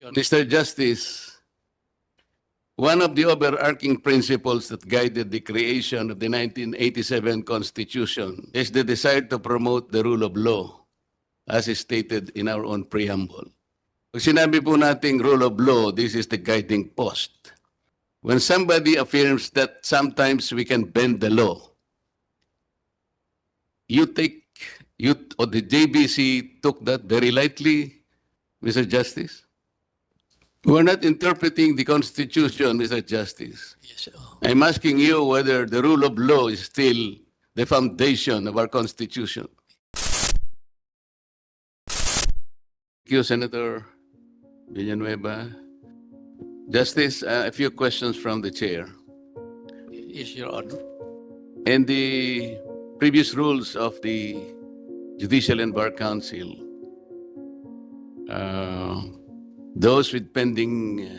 Mr. Justice, one of the overarching principles that guided the creation of the 1987 Constitution is the desire to promote the rule of law, as is stated in our own preamble. Pag sinabi po nating rule of law, this is the guiding post. When somebody affirms that sometimes we can bend the law, you or the JBC took that very lightly, Mr. Justice? We're not interpreting the Constitution, Mr. Justice. Yes, I'm asking you whether the rule of law is still the foundation of our Constitution. Thank you, Senator Villanueva. Justice, a few questions from the chair. yes, Your Honor. In the previous rules of the Judicial&Bar Council, those with pending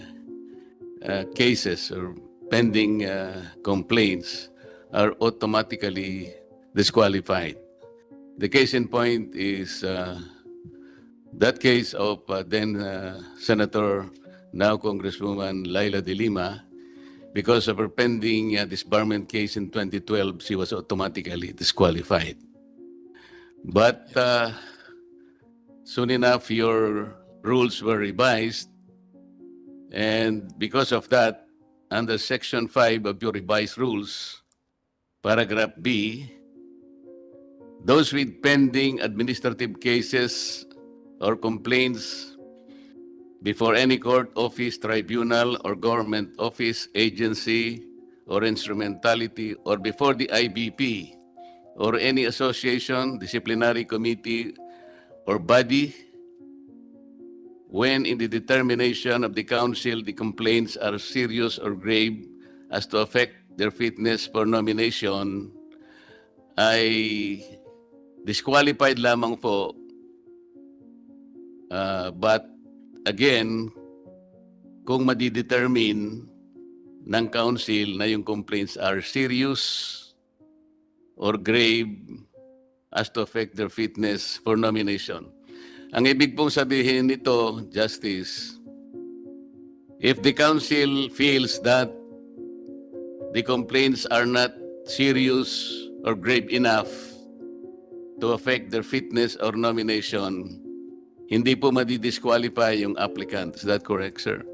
cases or pending complaints are automatically disqualified. The case in point is that case of then Senator, now Congresswoman Laila de Lima. Because of her pending disbarment case in 2012, she was automatically disqualified. But soon enough, your rules were revised, and because of that, under Section 5 of your revised rules, Paragraph B, those with pending administrative cases or complaints before any court, office, tribunal, or government office, agency, or instrumentality, or before the IBP, or any association, disciplinary committee, or body, when in the determination of the council the complaints are serious or grave as to affect their fitness for nomination, ay disqualified lamang po. But again, kung madidetermine ng council na yung complaints are serious or grave as to affect their fitness for nomination. Ang ibig pong sabihin nito, Justice, if the council feels that the complaints are not serious or grave enough to affect their fitness or nomination, hindi po madi-disqualify yung applicant. Is that correct, sir?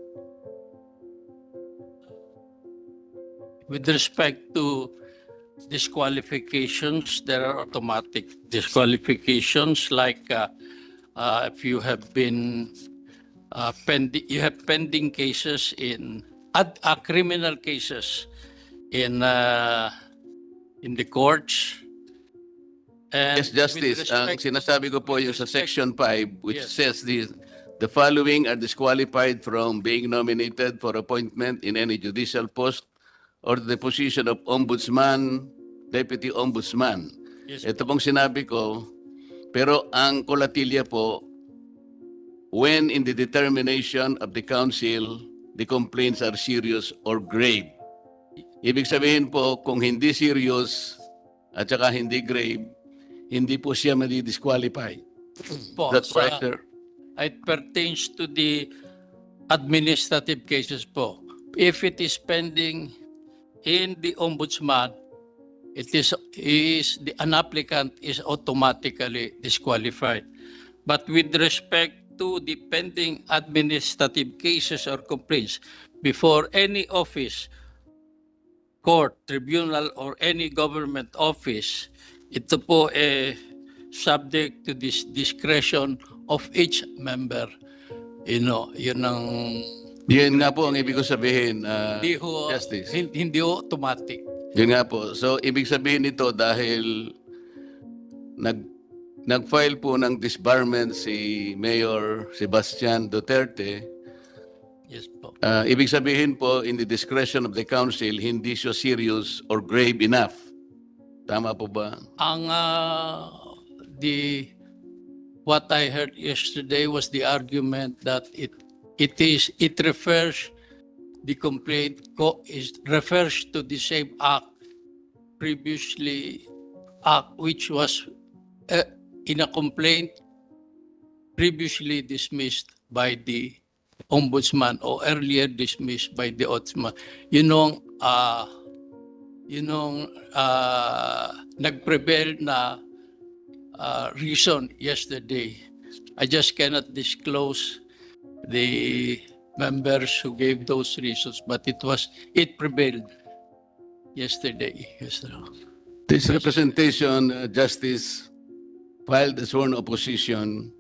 With respect to disqualifications, there are automatic disqualifications like if you have been pending cases in criminal cases in the courts. And Yes, Justice. Ang sinasabi ko po yung sa Section 5, which says the following are disqualified from being nominated for appointment in any judicial post or the position of Ombudsman, Deputy Ombudsman. Yes, Ito pong sinabi ko, pero ang kolatilya po, when in the determination of the council, the complaints are serious or grave. Ibig sabihin po, kung hindi serious at saka hindi grave, hindi po siya madi-disqualify. po, That's correct, sir? it pertains to the administrative cases po. If it is pending in the ombudsman, an applicant is automatically disqualified. But with respect to the pending administrative cases or complaints before any office, court, tribunal, or any government office, ito po subject to this discretion of each member. Yun ang Yun nga po ang ibig ko sabihin, Justice. hindi ho automatic. Yun nga po. So, ibig sabihin nito dahil nag-file po ng disbarment si Mayor Sebastian Duterte, Yes po. ibig sabihin po, in the discretion of the council, hindi siya serious or grave enough. Tama po ba? Ang what I heard yesterday was the argument that it refers the complaint refers to the same act which was in a complaint previously dismissed by the ombudsman or earlier dismissed by the ombudsman. Yun yung nag-prevail na reason yesterday. I just cannot disclose the members who gave those reasons, but it prevailed yesterday. Yes, sir. This representation, Justice, filed a sworn opposition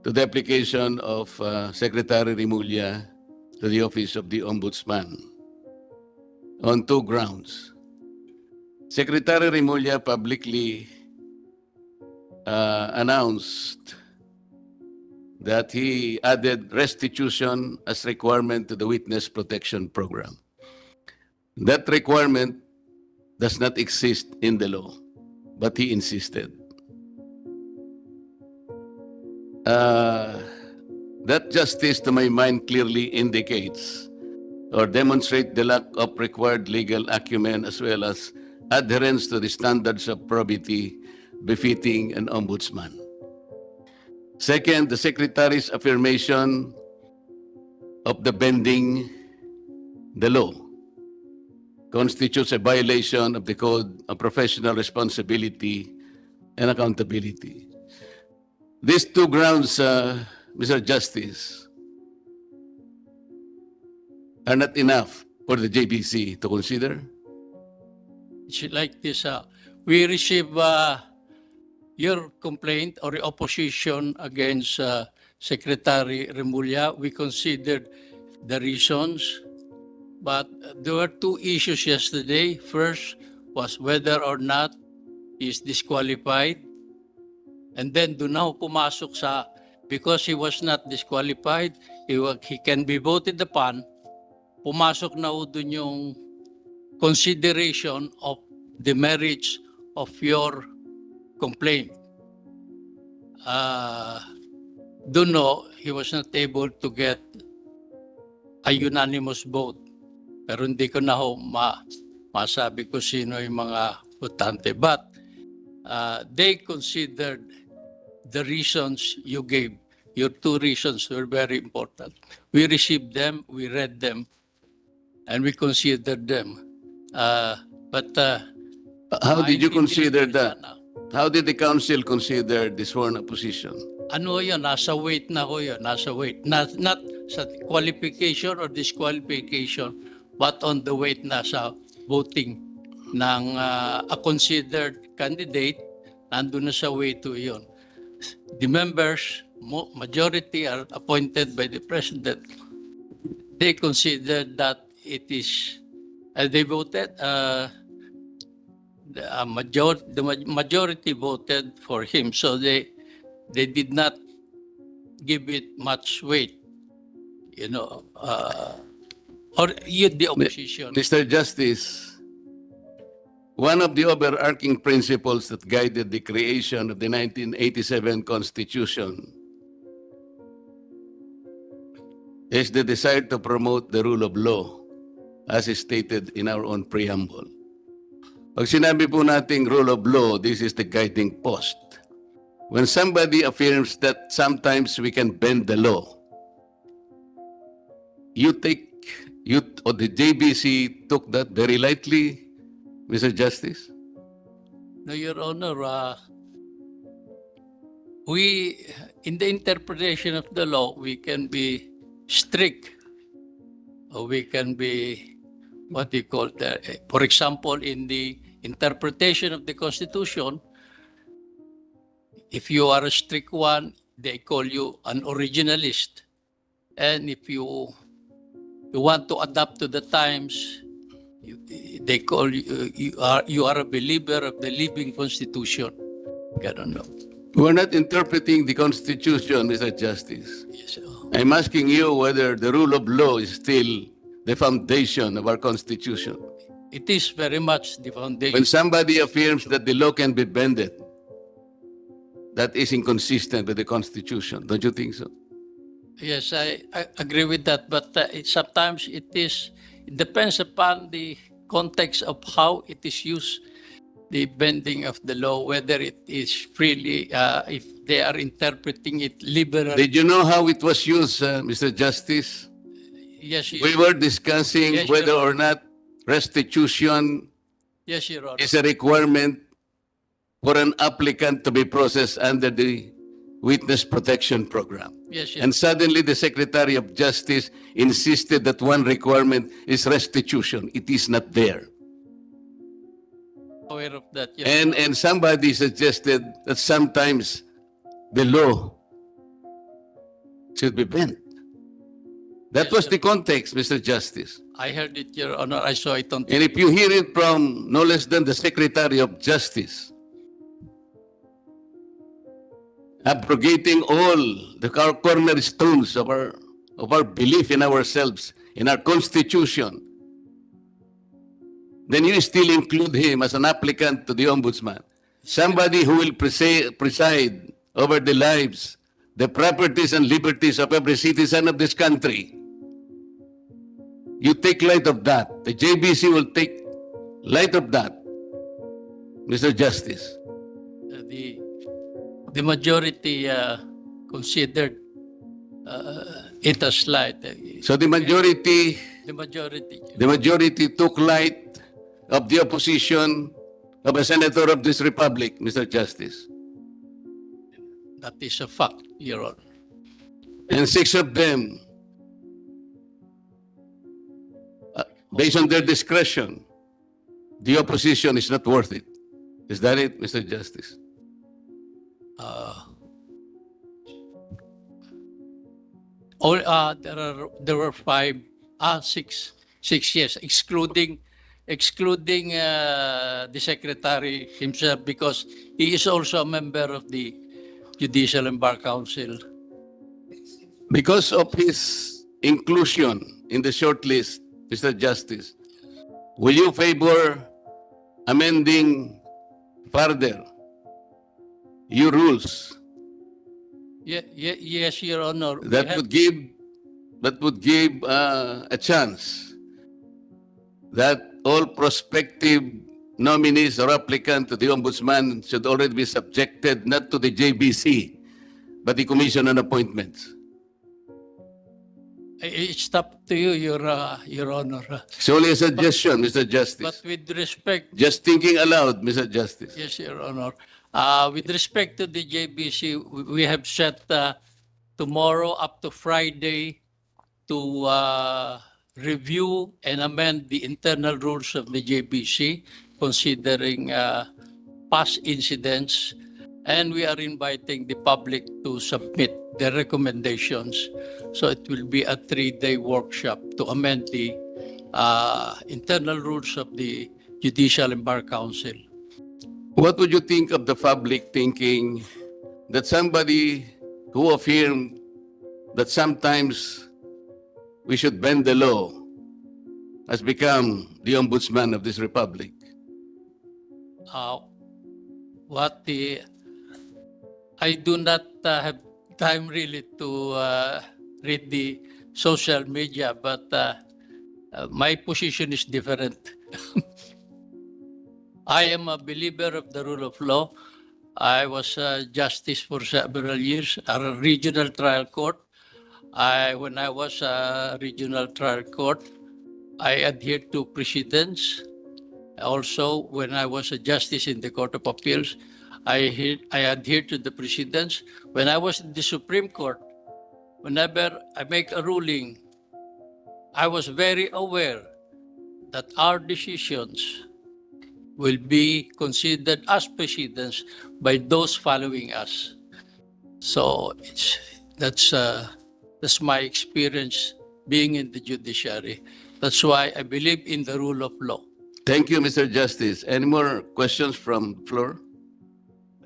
to the application of Secretary RemuLLa to the Office of the Ombudsman on two grounds. Secretary RemuLLa publicly announced that he added restitution as requirement to the Witness Protection Program. That requirement does not exist in the law, but he insisted. That justice, to my mind, clearly indicates or demonstrates the lack of required legal acumen as well as adherence to the standards of probity befitting an ombudsman. Second, the Secretary's affirmation of the bending the law constitutes a violation of the Code of Professional Responsibility and Accountability. These two grounds, Mr. Justice, are not enough for the JBC to consider? It's like this. We receive your complaint or opposition against Secretary RemuLLa. We considered the reasons, but there were two issues yesterday. First was whether or not he is disqualified. And then doon na pumasok sa, because he was not disqualified, he can be voted upon, pumasok na doon yung consideration of the merits of your complaint. Doon he was not able to get a unanimous vote. Pero hindi ko na masabi ko sino yung mga votante. But they considered the reasons you gave. Your two reasons were very important. We received them, we read them, and we considered them. How did you consider that? How did the council consider the sworn opposition? Ano yun? Nasa weight na ko yun. Nasa weight. Not sa qualification or disqualification, but on the weight na sa voting ng a considered candidate, nandun na sa weight to yun. The members, majority are appointed by the president. They considered that it is, they voted, the majority voted for him, so they did not give it much weight, or the opposition. Mr. Justice, one of the overarching principles that guided the creation of the 1987 Constitution is the desire to promote the rule of law, as is stated in our own preamble. Pag sinabi po nating rule of law, this is the guiding post. When somebody affirms that sometimes we can bend the law, you or the JBC took that very lightly, Mr. Justice? No, Your Honor, we, in the interpretation of the law, we can be strict, or we can be, what do you call that? For example, in the interpretation of the Constitution, if you are a strict one, they call you an originalist. And if you want to adapt to the times, they call you are a believer of the living Constitution. I don't know. We're not interpreting the Constitution, Mr. Justice. Yes, sir. I'm asking you whether the rule of law is still the foundation of our Constitution. It is very much the foundation. When somebody affirms that the law can be bended, that is inconsistent with the Constitution. Don't you think so? Yes, I agree with that. But sometimes it depends upon the context of how it is used. the bending of the law, whether it is freely, if they are interpreting it liberally. Did you know how it was used, Mr. Justice? Yes, We were discussing Yes, whether Your or not restitution yes, Your Honor. is a requirement for an applicant to be processed under the Witness Protection Program. Yes, Your And suddenly the Secretary of Justice insisted that one requirement is restitution. It is not there. aware of that. Yes, Your Honor. And somebody suggested that sometimes the law should be bent. That Yes, was sir. the context, Mr. Justice. I heard it, Your Honor. I saw it on And if you hear it from no less than the Secretary of Justice, abrogating all the cornerstones of our belief in ourselves, in our Constitution, then you still include him as an applicant to the Ombudsman. Somebody who will preside over the lives, the properties and liberties of every citizen of this country. You take light of that. The JBC will take light of that, Mr. Justice. the majority considered it as slight. So the majority The majority. took light of the opposition of a senator of this republic, Mr. Justice. That is a fact, Your Honor. And 6 of them, based on their discretion, the opposition is not worth it. Is that it, Mr. Justice? There were six, yes, excluding the secretary himself, because he is also a member of the JUDICIAL&BAR Council. Because of his inclusion in the short list, Mr. Justice, will you favor amending further your rules Yes, Your Honor. We that have- would give a chance that all prospective nominees or applicants to the Ombudsman should already be subjected not to the JBC, but the Commission on Appointments? It's up to you, Your Honor. It's only a suggestion, Mr. Justice. But with respect, Just thinking aloud, Mr. Justice. yes, Your Honor. With respect to the JBC, we have set tomorrow up to Friday to review and amend the internal rules of the JBC, considering past incidents. And we are inviting the public to submit their recommendations. So it will be a 3-day workshop to amend the internal rules of the JUDICIAL&BAR Council. What would you think of the public thinking that somebody who affirmed that sometimes we should bend the law has become the ombudsman of this republic? I do not have time really to read the social media, but my position is different. I am a believer of the rule of law. I was a justice for several years at a regional trial court. When I was a regional trial court, I adhered to precedents. Also, when I was a justice in the Court of Appeals, I adhered to the precedents. When I was in the Supreme Court, whenever I make a ruling, I was very aware that our decisions will be considered as precedents by those following us. So that's my experience being in the judiciary. That's why I believe in the rule of law. Thank you, Mr. Justice. Any more questions from the floor?